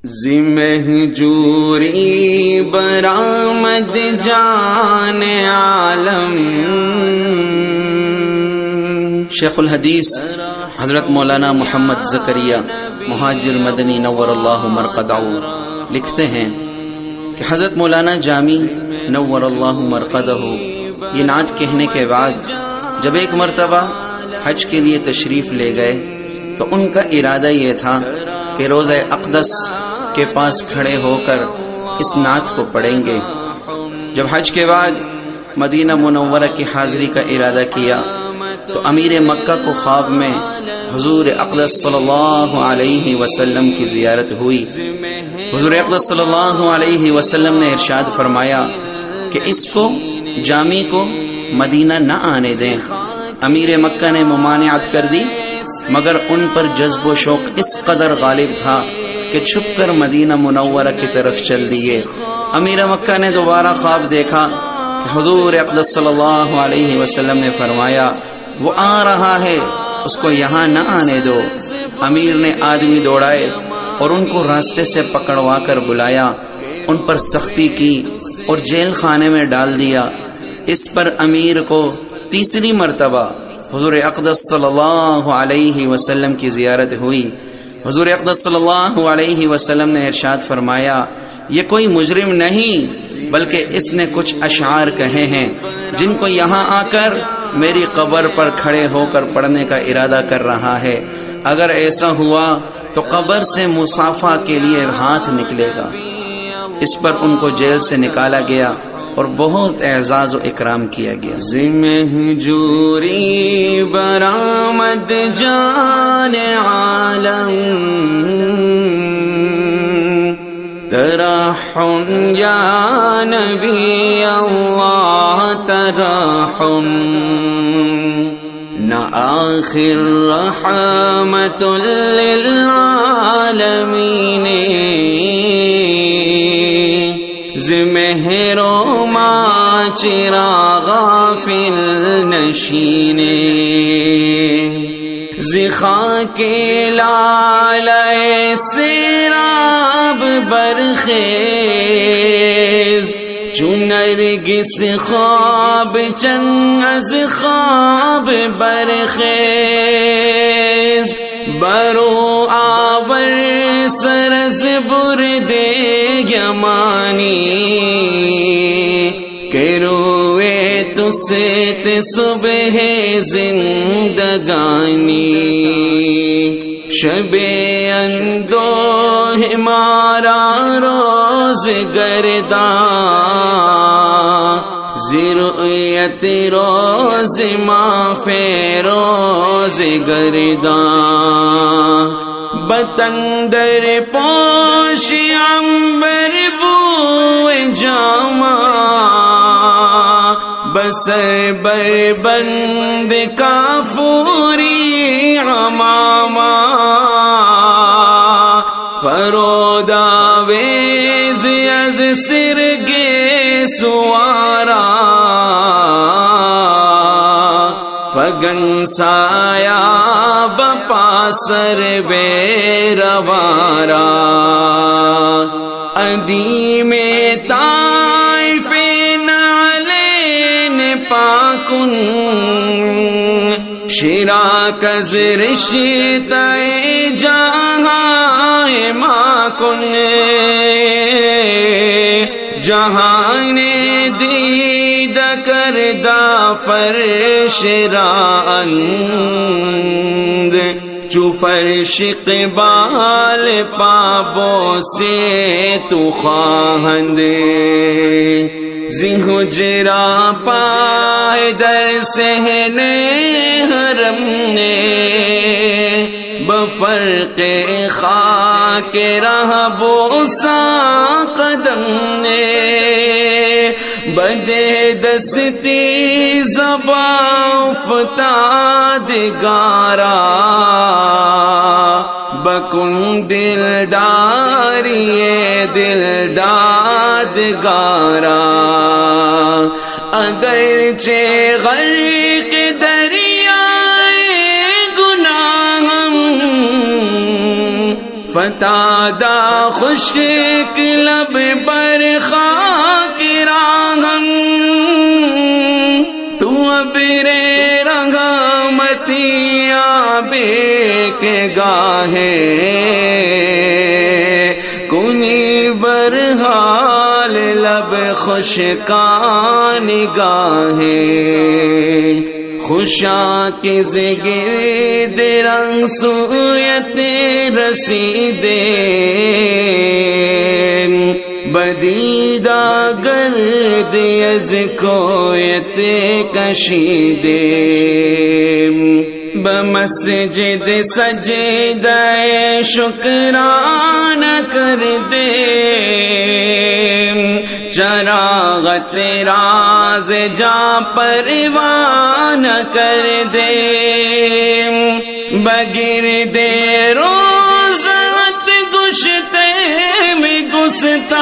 مہجوری برآمد جان عالم۔ شیخ الحدیث حضرت مولانا محمد زکریا مہاجر مدنی نور اللہ مرقدہ لکھتے ہیں کہ حضرت مولانا جامی نور اللہ مرقدہ یہ نعت کہنے کے بعد جب ایک مرتبہ حج کے لیے تشریف لے گئے تو ان کا ارادہ یہ تھا کہ روضہ اقدس کے پاس کھڑے ہو کر اس نعت کو پڑھیں گے۔ جب حج کے بعد مدینہ منورہ کی حاضری کا ارادہ کیا تو امیر مکہ کو خواب میں حضور اقدس صلی اللہ علیہ وسلم کی زیارت ہوئی۔ حضور اقدس صلی اللہ علیہ وسلم نے ارشاد فرمایا کہ اس کو جامی کو مدینہ نہ آنے دیں۔ امیر مکہ نے ممانعت کر دی، مگر ان پر جذب و شوق اس قدر غالب تھا کہ چھپ کر مدینہ منورہ کی طرف چل دیے۔ امیر مکہ نے دوبارہ خواب دیکھا کہ حضور اقدس صلی اللہ علیہ وسلم نے فرمایا وہ آ رہا ہے، اس کو یہاں نہ آنے دو۔ امیر نے آدمی دوڑائے اور ان کو راستے سے پکڑوا کر بلایا، ان پر سختی کی اور جیل خانے میں ڈال دیا۔ اس پر امیر کو تیسری مرتبہ حضور اقدس صلی اللہ علیہ وسلم کی زیارت ہوئی۔ حضور اقدس صلی اللہ علیہ وسلم نے ارشاد فرمایا یہ کوئی مجرم نہیں بلکہ اس نے کچھ اشعار کہے ہیں جن کو یہاں آ کر میری قبر پر کھڑے ہو کر پڑھنے کا ارادہ کر رہا ہے۔ اگر ایسا ہوا تو قبر سے مصافحہ کے لیے ہاتھ نکلے گا۔ اس پر ان کو جیل سے نکالا گیا اور بہت اعزاز و اکرام کیا گیا۔ مہجوری برآمد جان عالم، ترحم یا نبی اللہ ترحم، نہ آخر رحمت للعالمین، مہر و ما چراغا فی النشین، خاک لالۂ سیراب برخیز، چون نرگس خواب چند از خواب برخیز، برو آور سرز برد یمانی، کہ روئے تو سیت صبح زندگانی، شب اندوہ مارا روز گرداں، زرعیت روز ما فیروز گرداں، بتندر پوش عنبر بو جامہ، بسر بر بند کافوری عمامہ، فرود آویز از سرگے سوارا، فگن سایا بپاسر بے روارا، ادیم طائف نعلین پاکن، شراک از رشتہ جہاں ماکن، جہان دید کردہ فرش راند، چو فرش قبال پابو سے تو خواہند، زی حجرہ پائے در سہنے حرم نے، بفرق خاک رہ بوسا قدم نے، بدے دستی زباں فتاد گارا، بکن دلداری دلداد گارا، اگرچہ غرق دریائے گناہم فتح بتا خشک لب پر خاک راہم تو ابر رحمتی آبے کے گاہے کنی برحال لب خشکان گاہے خوشاں کے زگرد رنگ سویت رسیدے بدیدہ گرد از کویت کشیدے بمسجد سجدہ شکران کر دے چراغ راز جا پروان کر دے بگرد روزت گشتے میں گستاخ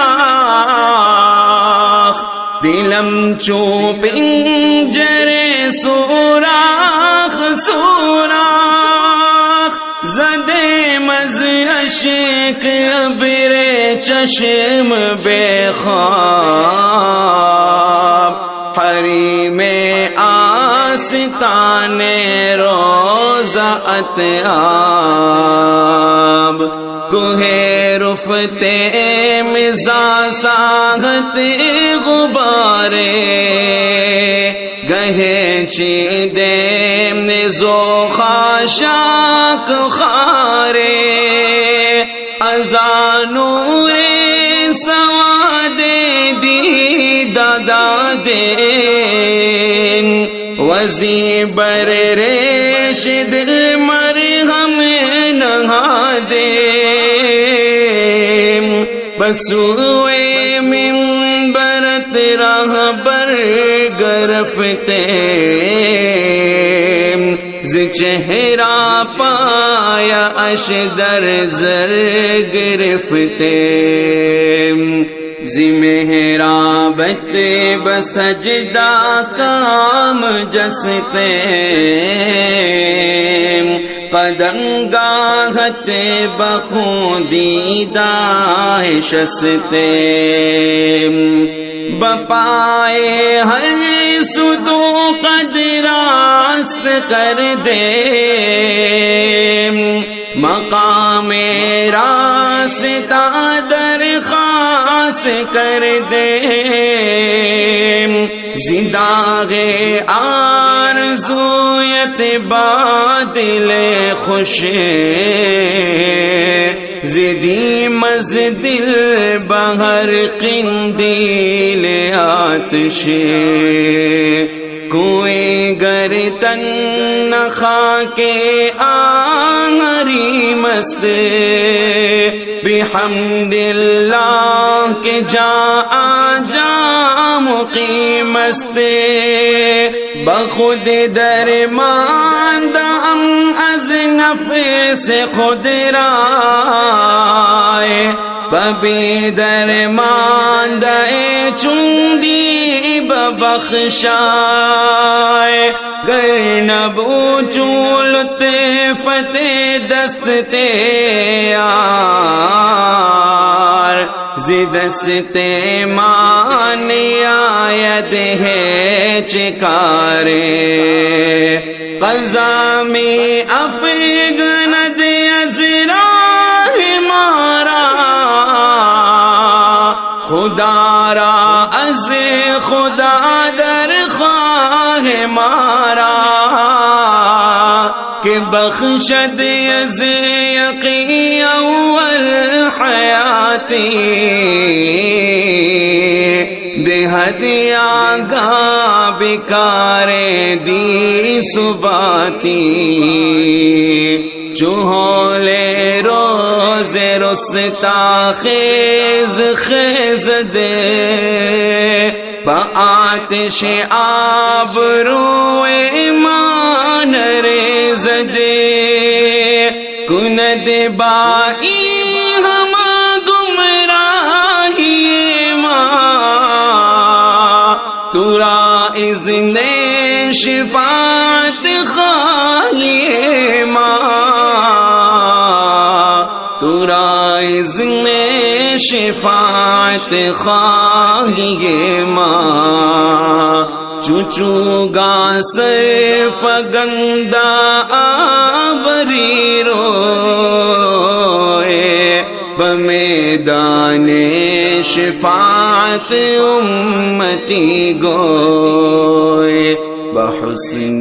دلم چو پنجرے سوراخ سوراخ زدے مز عشق ابر چشم بے خواب حریم آستان روضہ اتیاب کوہ رفتے مزا ساغت غبارے گہے چیدے نزو خاشاک خارے ازانور سواد دی دادا دین وزی بر ریش دل مرہم نہا دے بسوئے منبرت راہ بر گرفتے ز چہرہ پایا اشدر زر گرفتے زی محرابت بسجدہ کام جستے قدم گاہت بخودیدہ شستے بپائے ہر سدو قد راست کر دے مقام راستہ درخواست کر دے زنداغ آرزویت بادل خوش زدی مز دل بہر قندیل آتش کوئی گرتن نخا کے آنری مست بحمد اللہ کے جا مقیم است بخود درماندم از نفس خود رائے ببی درماندہ چندی ببخشائے گر نبو چولت فتح دست تیار زدست مانی آید ہے چکارے قضا میں افگند ازراہ مارا خدا را از خدا در خواہ مارا کہ بخشد از یقی اول حیاتی دہد آگاہ بکار دی سباتی چہولے روز رستا خیز خیز دے بآتش آب روئے ایمان ریز دے کند بائی ہم گمراہی ماں ترا اذن شفاعت خواہی ماں ترا اذن شفاعت خواہی ماں، چوچو گا سر فگندہ آوری روئے، بمیدان شفاعت امتی گوئے، بحسن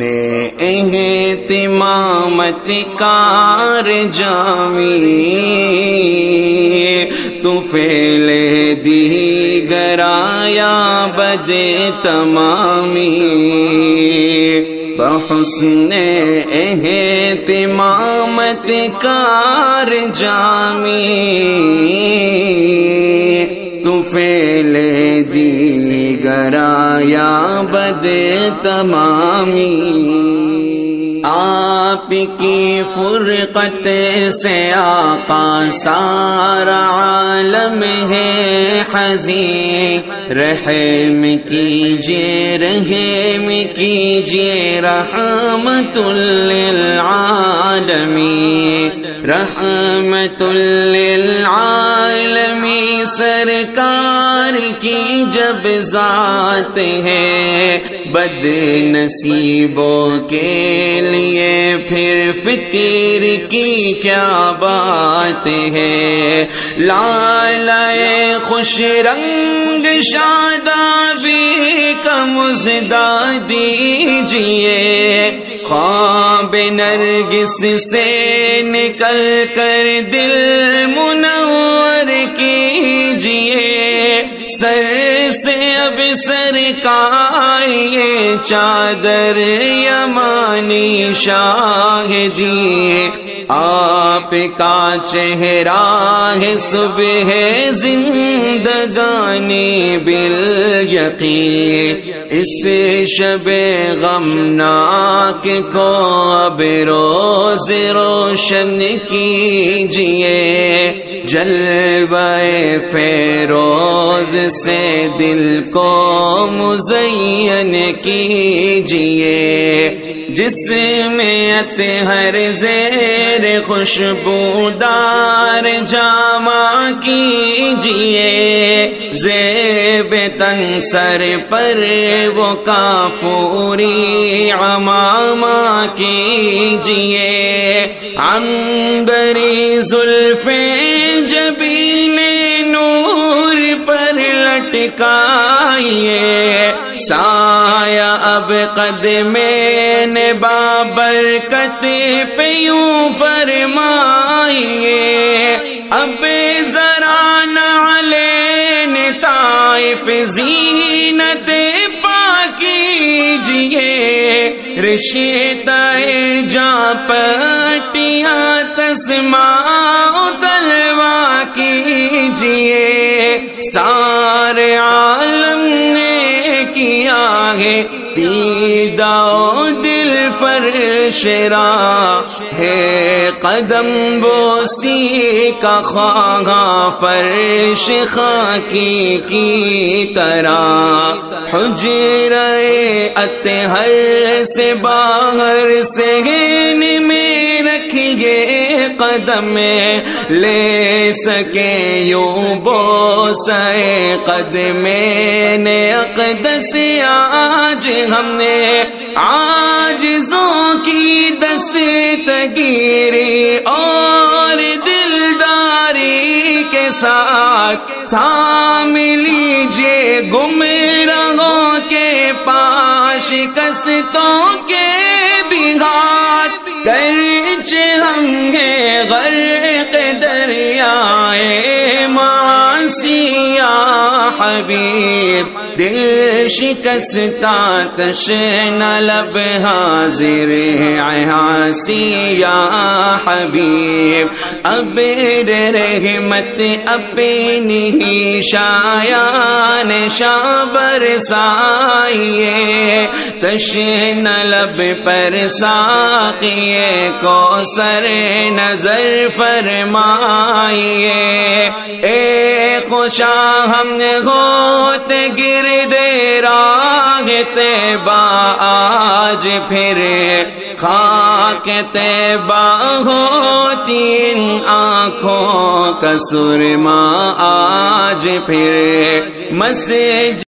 اہتمامت کار جامی، تو فعل دیگر آیا بد تمامی، بحسن اہتمامت کار جامی، تو فعل دیگر آیا بد تمامی۔ آپ کی فرقت سے آقا سارا عالم ہے حزین، رحم کیجئے رحم کیجئے رحمت للعالمین، رحمت للعالمین، سرکار کی جب ذات ہے، بد نصیبوں کے لیے پھر فکر کی کیا بات ہے، لالائے خوش رنگ شادابی کا مژدہ دیجئے، خواب نرگس سے نکل کر دل منور کیجئے، سر سے اب سر کائیے چادر یمانی شاہدی، آپ کا چہرہ ہے صبح زندگانی بالیقین، اس شب غمناک کو اب روز روشن کیجئے، جلوہ فیروز سے دل کو مزین کیجئے، جس میں اطہر زیر خوشبودار جامہ کیجئے، زیب تن سر پر وہ کافوری عمامہ کیجئے، عنبری زلفیں جبین نور پر لٹکائیے، سایہ اب قدمین بابرکت پہ یوں فرمائیے، اب ذرا نعلین طائف زینت پا کیجئے، رشتہ جا پٹیاں تسماء تلوا کیجئے، سارے عالم نے کیا ہے دیدہ دل فرش را، ہے قدم بوسی کا خواہاں فرش خاکی کی طرح، حجرہ اطہر سے باہر صحن میں رکھیے قدم، لے سکے یوں بوسے قدمین اقدس، آج ہم نے عاجزوں کی دستگیری اور دلداری کے ساتھ تھام لیجئے گمراہوں کے پاس شکستوں کے بھی ہاتھ، گرچہ ہم ہیں غرق دریائے معاصی یا حبیب، دل شکستہ تشنہ لب حاضر عاصی یا حبیب، اب رحمت اپنی ہی شایان شاہ برسائیے، تشنہ لب پر ساقیے کوثر نظر فرمائیے، اے خوشا ہم ہوتے گرد راہ طیبہ آج پھر، خاک طیبہ ہوتی ان آنکھوں کا کا سرما آج پھر مسجد